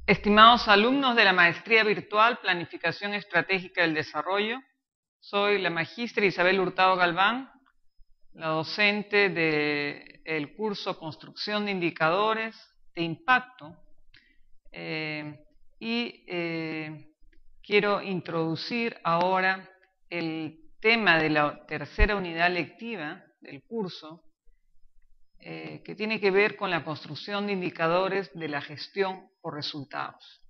Estimados alumnos de la Maestría Virtual Planificación Estratégica del Desarrollo, soy la magíster Isabel Hurtado Galván, la docente del curso Construcción de Indicadores de Impacto, quiero introducir ahora el tema de la tercera unidad lectiva del curso, que tiene que ver con la construcción de indicadores de la gestión por resultados.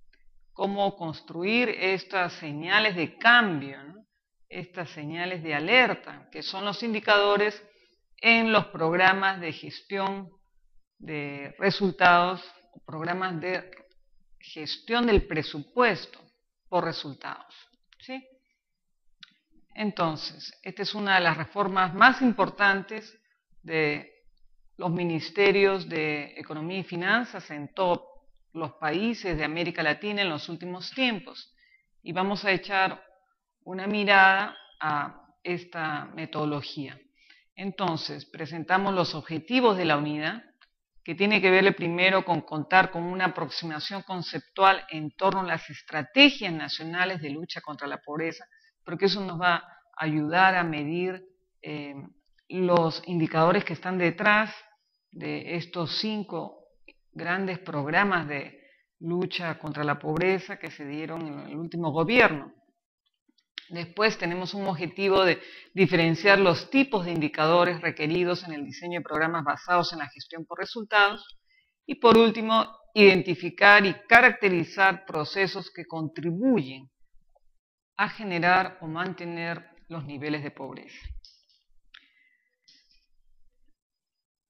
Cómo construir estas señales de cambio, ¿no? Estas señales de alerta, que son los indicadores en los programas de gestión de resultados, programas de gestión del presupuesto por resultados, ¿sí? Entonces, esta es una de las reformas más importantes de los ministerios de Economía y Finanzas en todos los países de América Latina en los últimos tiempos. Y vamos a echar una mirada a esta metodología. Entonces, presentamos los objetivos de la unidad, que tiene que ver primero con contar con una aproximación conceptual en torno a las estrategias nacionales de lucha contra la pobreza, porque eso nos va a ayudar a medir los indicadores que están detrás de estos 5 grandes programas de lucha contra la pobreza que se dieron en el último gobierno. Después tenemos un objetivo de diferenciar los tipos de indicadores requeridos en el diseño de programas basados en la gestión por resultados. Y por último, identificar y caracterizar procesos que contribuyen a generar o mantener los niveles de pobreza.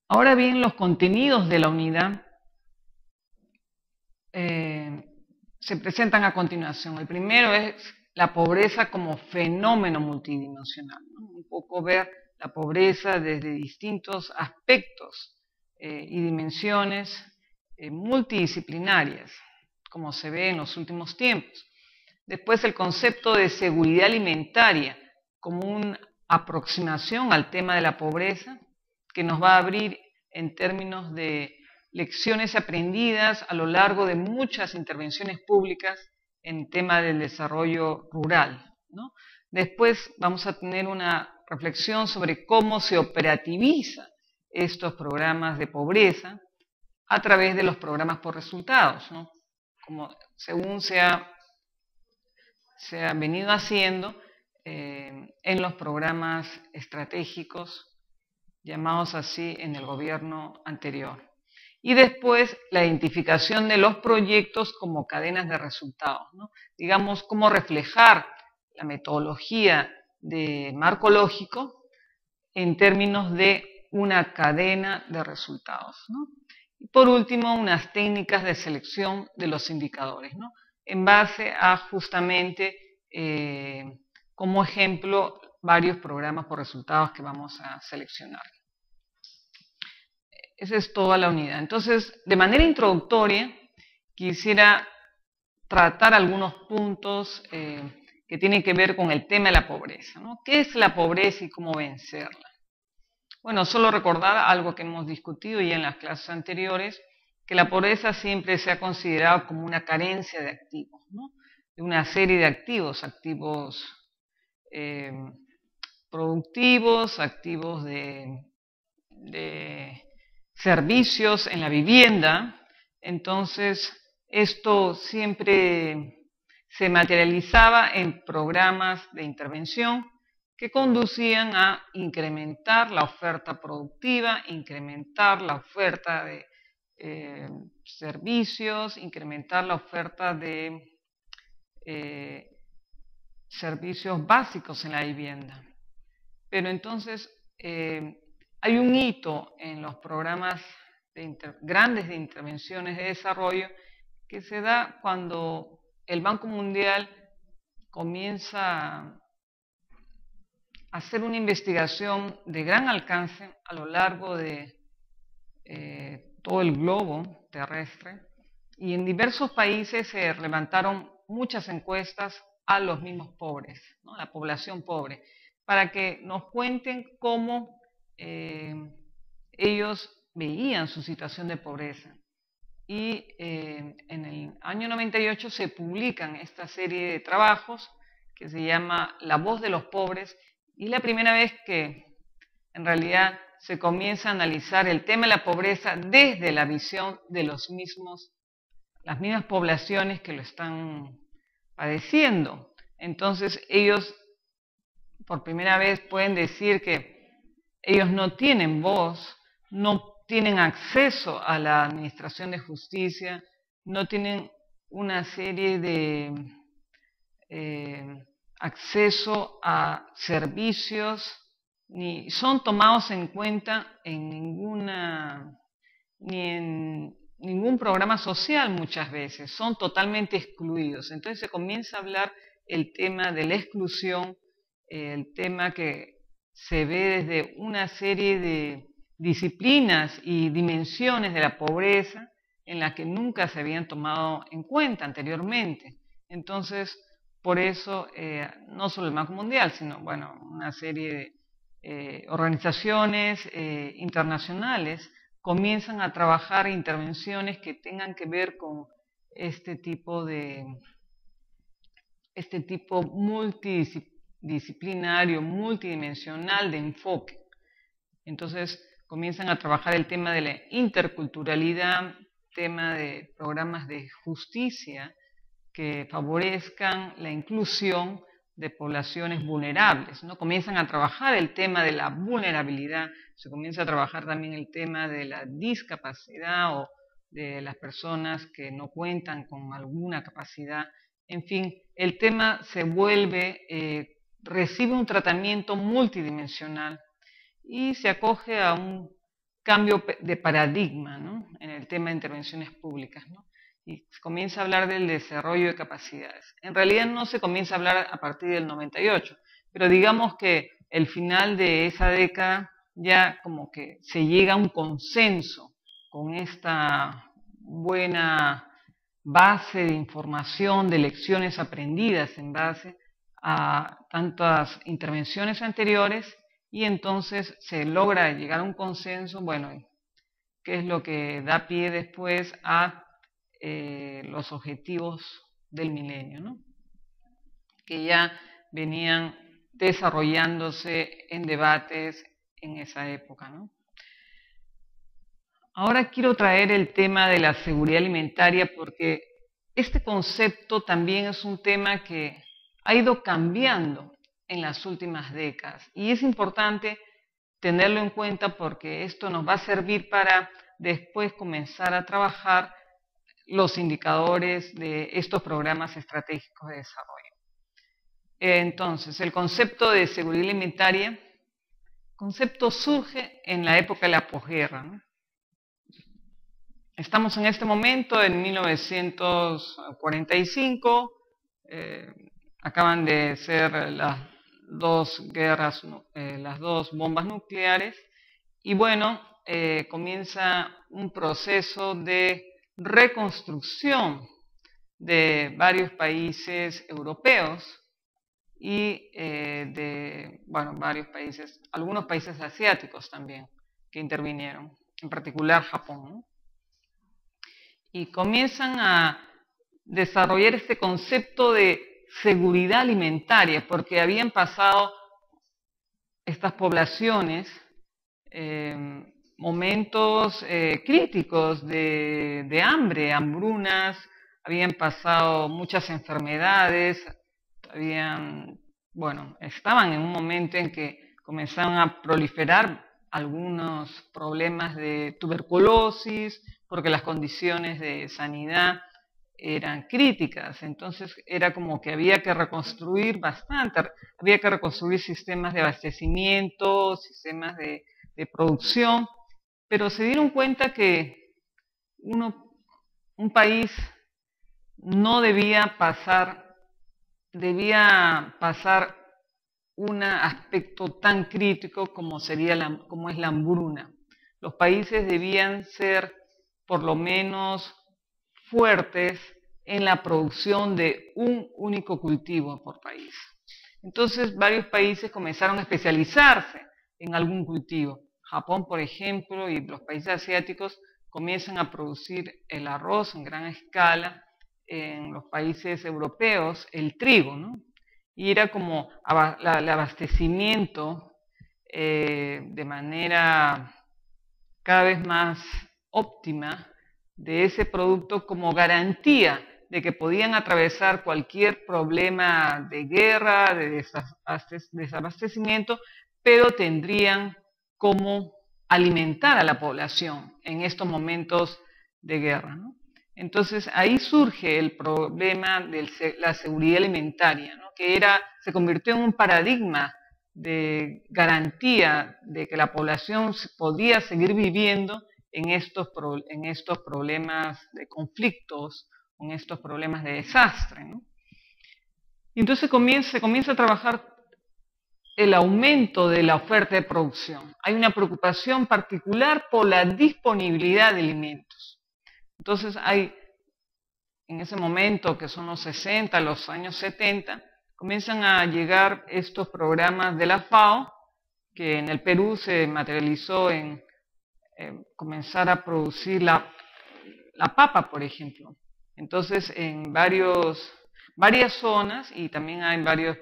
Ahora bien, los contenidos de la unidad se presentan a continuación. El primero es la pobreza como fenómeno multidimensional, ¿no? Un poco ver la pobreza desde distintos aspectos y dimensiones multidisciplinarias, como se ve en los últimos tiempos. Después el concepto de seguridad alimentaria como una aproximación al tema de la pobreza que nos va a abrir en términos de lecciones aprendidas a lo largo de muchas intervenciones públicas en tema del desarrollo rural, ¿no? Después vamos a tener una reflexión sobre cómo se operativizan estos programas de pobreza a través de los programas por resultados, ¿no? Como según se ha venido haciendo en los programas estratégicos llamados así en el gobierno anterior. Y después la identificación de los proyectos como cadenas de resultados, ¿no? Digamos, cómo reflejar la metodología de marco lógico en términos de una cadena de resultados, ¿no? Y por último, unas técnicas de selección de los indicadores, ¿no? En base a justamente, como ejemplo, varios programas por resultados que vamos a seleccionar. Esa es toda la unidad. Entonces, de manera introductoria, quisiera tratar algunos puntos que tienen que ver con el tema de la pobreza, ¿no? ¿Qué es la pobreza y cómo vencerla? Bueno, solo recordar algo que hemos discutido ya en las clases anteriores, que la pobreza siempre se ha considerado como una carencia de activos, ¿no? De una serie de activos, activos productivos, activos de servicios en la vivienda. Entonces, esto siempre se materializaba en programas de intervención que conducían a incrementar la oferta productiva, incrementar la oferta de servicios, incrementar la oferta de servicios básicos en la vivienda. Pero entonces hay un hito en los programas grandes de intervenciones de desarrollo que se da cuando el Banco Mundial comienza a hacer una investigación de gran alcance a lo largo de todo el globo terrestre, y en diversos países se levantaron muchas encuestas a los mismos pobres, ¿no? A la población pobre, para que nos cuenten cómo ellos veían su situación de pobreza. Y año 98 se publican esta serie de trabajos que se llama La voz de los pobres, y es la primera vez que en realidad se comienza a analizar el tema de la pobreza desde la visión de las mismas poblaciones que lo están padeciendo. Entonces ellos por primera vez pueden decir que ellos no tienen voz, no tienen acceso a la administración de justicia, no tienen una serie de acceso a servicios, ni son tomados en cuenta en ningún programa social muchas veces, son totalmente excluidos. Entonces se comienza a hablar el tema de la exclusión, el tema que se ve desde una serie de disciplinas y dimensiones de la pobreza en las que nunca se habían tomado en cuenta anteriormente. Entonces, por eso, no solo el Banco Mundial, sino bueno, una serie de organizaciones internacionales comienzan a trabajar intervenciones que tengan que ver con este tipo multidisciplinario, multidimensional de enfoque. Entonces comienzan a trabajar el tema de la interculturalidad, tema de programas de justicia que favorezcan la inclusión de poblaciones vulnerables, ¿no? Comienzan a trabajar el tema de la vulnerabilidad, se comienza a trabajar también el tema de la discapacidad o de las personas que no cuentan con alguna capacidad. En fin, el tema se vuelve, recibe un tratamiento multidimensional y se acoge a un cambio de paradigma, ¿no?, en el tema de intervenciones públicas, ¿no? Y se comienza a hablar del desarrollo de capacidades. En realidad no se comienza a hablar a partir del 98, pero digamos que el final de esa década ya como que se llega a un consenso con esta buena base de información, de lecciones aprendidas en base a tantas intervenciones anteriores, y entonces se logra llegar a un consenso, bueno, que es lo que da pie después a los objetivos del milenio, ¿no?, que ya venían desarrollándose en debates en esa época, ¿no? Ahora quiero traer el tema de la seguridad alimentaria porque este concepto también es un tema que ha ido cambiando en las últimas décadas y es importante tenerlo en cuenta porque esto nos va a servir para después comenzar a trabajar los indicadores de estos programas estratégicos de desarrollo. Entonces, el concepto de seguridad alimentaria, concepto surge en la época de la posguerra, ¿no? Estamos en este momento en 1945, acaban de ser las dos guerras, las dos bombas nucleares, y bueno, comienza un proceso de reconstrucción de varios países europeos y de, bueno, varios países, algunos países asiáticos también que intervinieron, en particular Japón, ¿no? Y comienzan a desarrollar este concepto de seguridad alimentaria, porque habían pasado estas poblaciones momentos críticos de hambre, hambrunas, habían pasado muchas enfermedades, estaban en un momento en que comenzaban a proliferar algunos problemas de tuberculosis, porque las condiciones de sanidad eran críticas. Entonces era como que había que reconstruir bastante, había que reconstruir sistemas de abastecimiento, sistemas de producción, pero se dieron cuenta que un país no debía pasar un aspecto tan crítico como es la hambruna. Los países debían ser por lo menos fuertes en la producción de un único cultivo por país. Entonces varios países comenzaron a especializarse en algún cultivo. Japón, por ejemplo, y los países asiáticos comienzan a producir el arroz en gran escala, en los países europeos el trigo, ¿no? Y era como el abastecimiento de manera cada vez más óptima de ese producto como garantía de que podían atravesar cualquier problema de guerra, de desabastecimiento, pero tendrían cómo alimentar a la población en estos momentos de guerra, ¿no? Entonces ahí surge el problema de la seguridad alimentaria, ¿no? Que se convirtió en un paradigma de garantía de que la población podía seguir viviendo en estos problemas de conflictos, en estos problemas de desastre, ¿no? Y entonces se comienza a trabajar el aumento de la oferta de producción. Hay una preocupación particular por la disponibilidad de alimentos. Entonces en ese momento, que son los 60, los años 70, comienzan a llegar estos programas de la FAO, que en el Perú se materializó en comenzar a producir la papa, por ejemplo. Entonces, en varias zonas, y también hay varios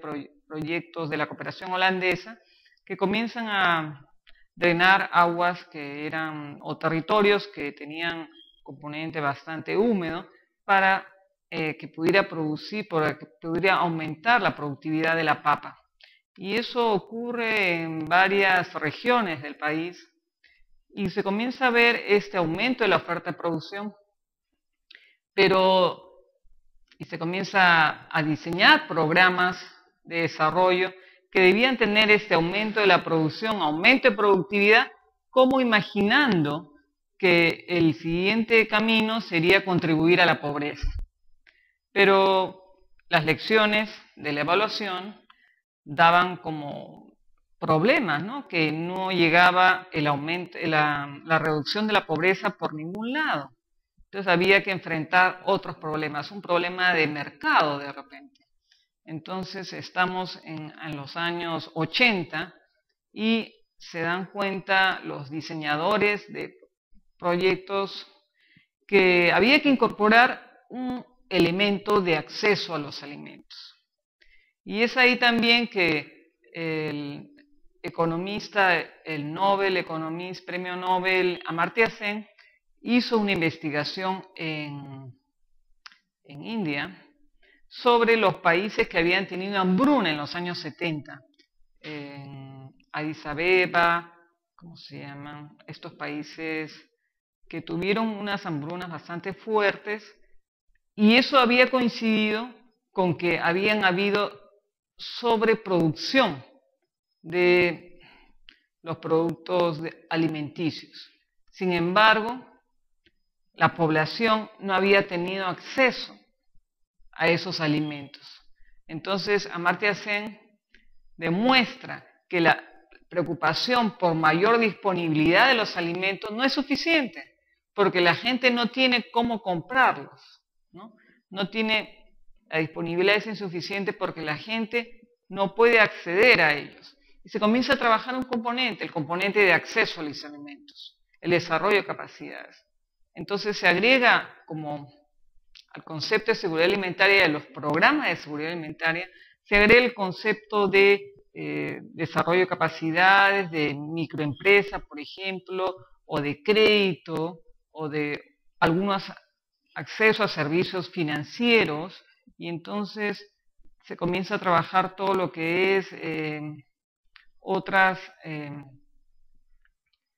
proyectos de la cooperación holandesa, que comienzan a drenar aguas que o territorios que tenían componente bastante húmedo, para que pudiera para que pudiera aumentar la productividad de la papa. Y eso ocurre en varias regiones del país, y se comienza a ver este aumento de la oferta de producción, y se comienza a diseñar programas de desarrollo que debían tener este aumento de la producción, aumento de productividad, como imaginando que el siguiente camino sería contribuir a la pobreza. Pero las lecciones de la evaluación daban como problemas, ¿no? Que no llegaba el aumento, la reducción de la pobreza por ningún lado. Entonces había que enfrentar otros problemas, un problema de mercado de repente. Entonces estamos en los años 80 y se dan cuenta los diseñadores de proyectos que había que incorporar un elemento de acceso a los alimentos. Y es ahí también que el economista, el premio Nobel Amartya Sen, hizo una investigación en India sobre los países que habían tenido hambruna en los años 70. En Addis Abeba, ¿cómo se llaman? Estos países que tuvieron unas hambrunas bastante fuertes, y eso había coincidido con que habían habido sobreproducción de los productos alimenticios. Sin embargo, la población no había tenido acceso a esos alimentos. Entonces, Amartya Sen demuestra que la preocupación por mayor disponibilidad de los alimentos no es suficiente, porque la gente no tiene cómo comprarlos, ¿no? La disponibilidad es insuficiente porque la gente no puede acceder a ellos. Y se comienza a trabajar un componente, el componente de acceso a los alimentos, el desarrollo de capacidades. Entonces se agrega como al concepto de seguridad alimentaria y a los programas de seguridad alimentaria, se agrega el concepto de desarrollo de capacidades, de microempresa, por ejemplo, o de crédito, o de algunos accesos a servicios financieros, y entonces se comienza a trabajar todo lo que es otras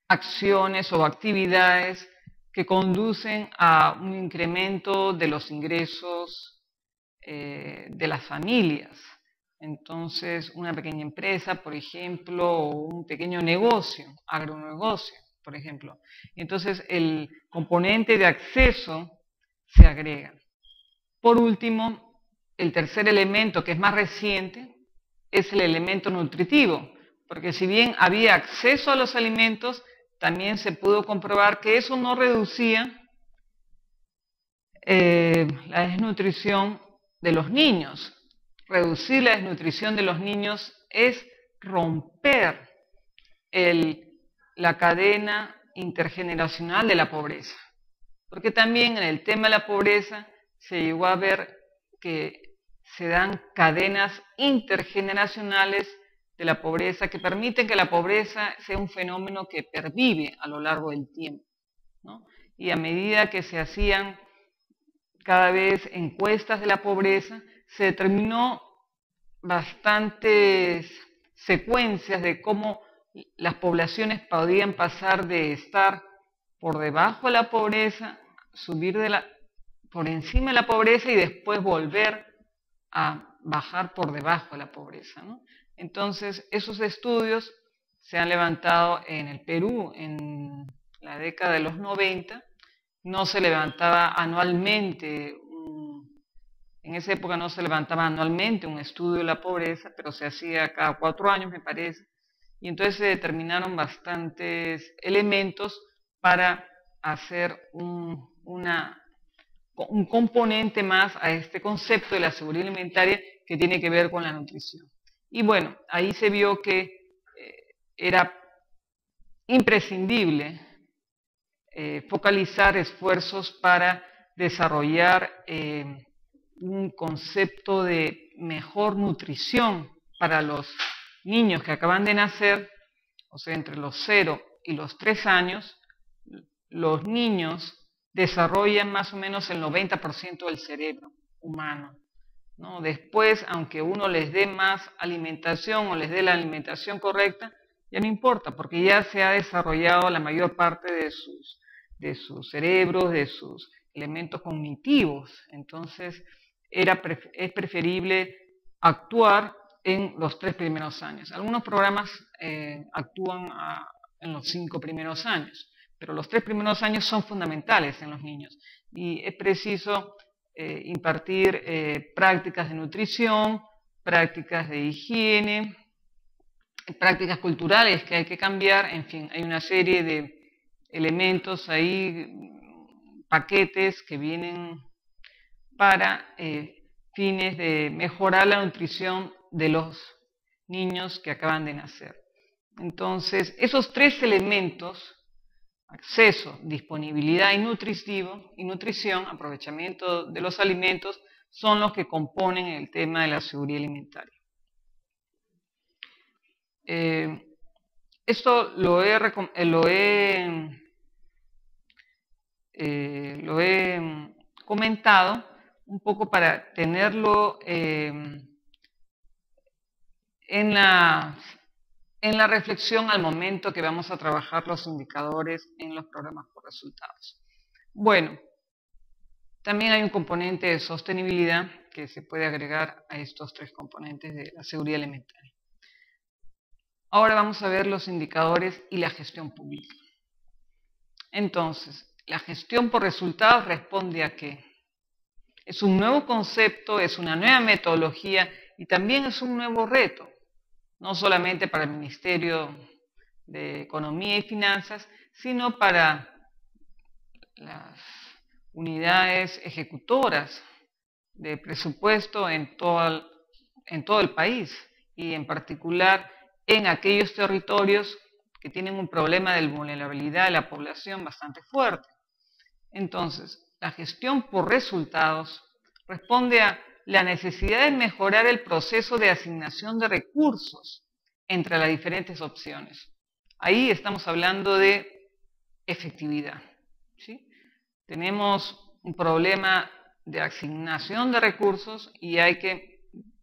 acciones o actividades que conducen a un incremento de los ingresos de las familias. Entonces, una pequeña empresa, por ejemplo, o un pequeño negocio, agronegocio, por ejemplo. Entonces, el componente de acceso se agrega. Por último, el tercer elemento, que es más reciente, es el elemento nutritivo, porque si bien había acceso a los alimentos, también se pudo comprobar que eso no reducía la desnutrición de los niños. Reducir la desnutrición de los niños es romper la cadena intergeneracional de la pobreza. Porque también en el tema de la pobreza se llegó a ver que se dan cadenas intergeneracionales de la pobreza que permiten que la pobreza sea un fenómeno que pervive a lo largo del tiempo, ¿no? Y a medida que se hacían cada vez encuestas de la pobreza, se determinó bastantes secuencias de cómo las poblaciones podían pasar de estar por debajo de la pobreza, subir por encima de la pobreza y después volver a bajar por debajo de la pobreza, ¿no? Entonces, esos estudios se han levantado en el Perú en la década de los 90. No se levantaba anualmente, en esa época no se levantaba anualmente un estudio de la pobreza, pero se hacía cada 4 años, me parece. Y entonces se determinaron bastantes elementos para hacer un componente más a este concepto de la seguridad alimentaria que tiene que ver con la nutrición. Y bueno, ahí se vio que era imprescindible focalizar esfuerzos para desarrollar un concepto de mejor nutrición para los niños que acaban de nacer, o sea, entre los 0 y los 3 años, los niños desarrollan más o menos el 90% del cerebro humano, ¿no? Después, aunque uno les dé más alimentación o les dé la alimentación correcta, ya no importa, porque ya se ha desarrollado la mayor parte de sus cerebros, de sus elementos cognitivos. Entonces, es preferible actuar en los 3 primeros años. Algunos programas actúan en los 5 primeros años, pero los 3 primeros años son fundamentales en los niños y es preciso impartir prácticas de nutrición, prácticas de higiene, prácticas culturales que hay que cambiar. En fin, hay una serie de elementos ahí, paquetes que vienen para fines de mejorar la nutrición de los niños que acaban de nacer. Entonces, esos 3 elementos, acceso, disponibilidad y nutrición, aprovechamiento de los alimentos, son los que componen el tema de la seguridad alimentaria. Esto lo he comentado un poco para tenerlo en la reflexión al momento que vamos a trabajar los indicadores en los programas por resultados. Bueno, también hay un componente de sostenibilidad que se puede agregar a estos 3 componentes de la seguridad alimentaria. Ahora vamos a ver los indicadores y la gestión pública. Entonces, la gestión por resultados responde a qué. Es un nuevo concepto, es una nueva metodología y también es un nuevo reto, no solamente para el Ministerio de Economía y Finanzas, sino para las unidades ejecutoras de presupuesto en todo el país y en particular en aquellos territorios que tienen un problema de vulnerabilidad de la población bastante fuerte. Entonces, la gestión por resultados responde a la necesidad de mejorar el proceso de asignación de recursos entre las diferentes opciones. Ahí estamos hablando de efectividad, ¿sí? Tenemos un problema de asignación de recursos y hay que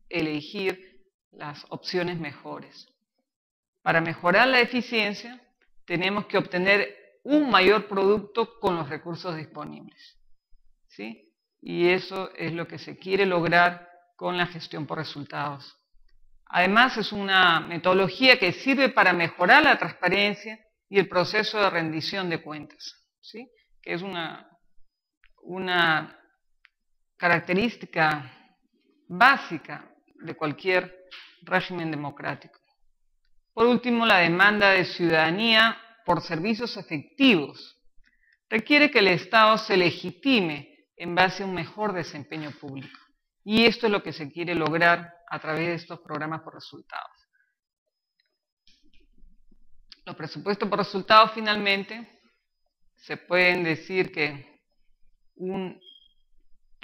elegir las opciones mejores. Para mejorar la eficiencia, tenemos que obtener un mayor producto con los recursos disponibles, ¿sí? Y eso es lo que se quiere lograr con la gestión por resultados. Además, es una metodología que sirve para mejorar la transparencia y el proceso de rendición de cuentas, ¿sí? Que es una característica básica de cualquier régimen democrático. Por último, la demanda de ciudadanía por servicios efectivos requiere que el Estado se legitime en base a un mejor desempeño público. Y esto es lo que se quiere lograr a través de estos programas por resultados. Los presupuestos por resultados, finalmente, se pueden decir que un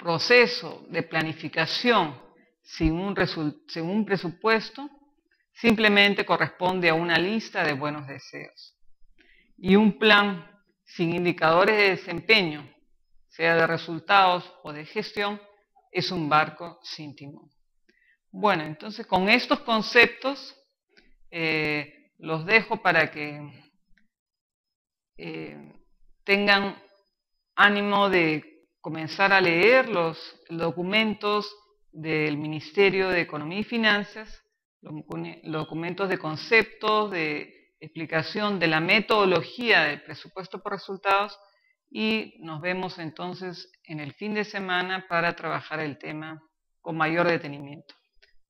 proceso de planificación sin un presupuesto simplemente corresponde a una lista de buenos deseos. Y un plan sin indicadores de desempeño, sea de resultados o de gestión, es un barco sin timón. Bueno, entonces con estos conceptos los dejo para que tengan ánimo de comenzar a leer los documentos del Ministerio de Economía y Finanzas, los documentos de conceptos, de explicación de la metodología del presupuesto por resultados, y nos vemos entonces en el fin de semana para trabajar el tema con mayor detenimiento.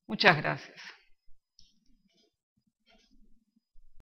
Muchas gracias.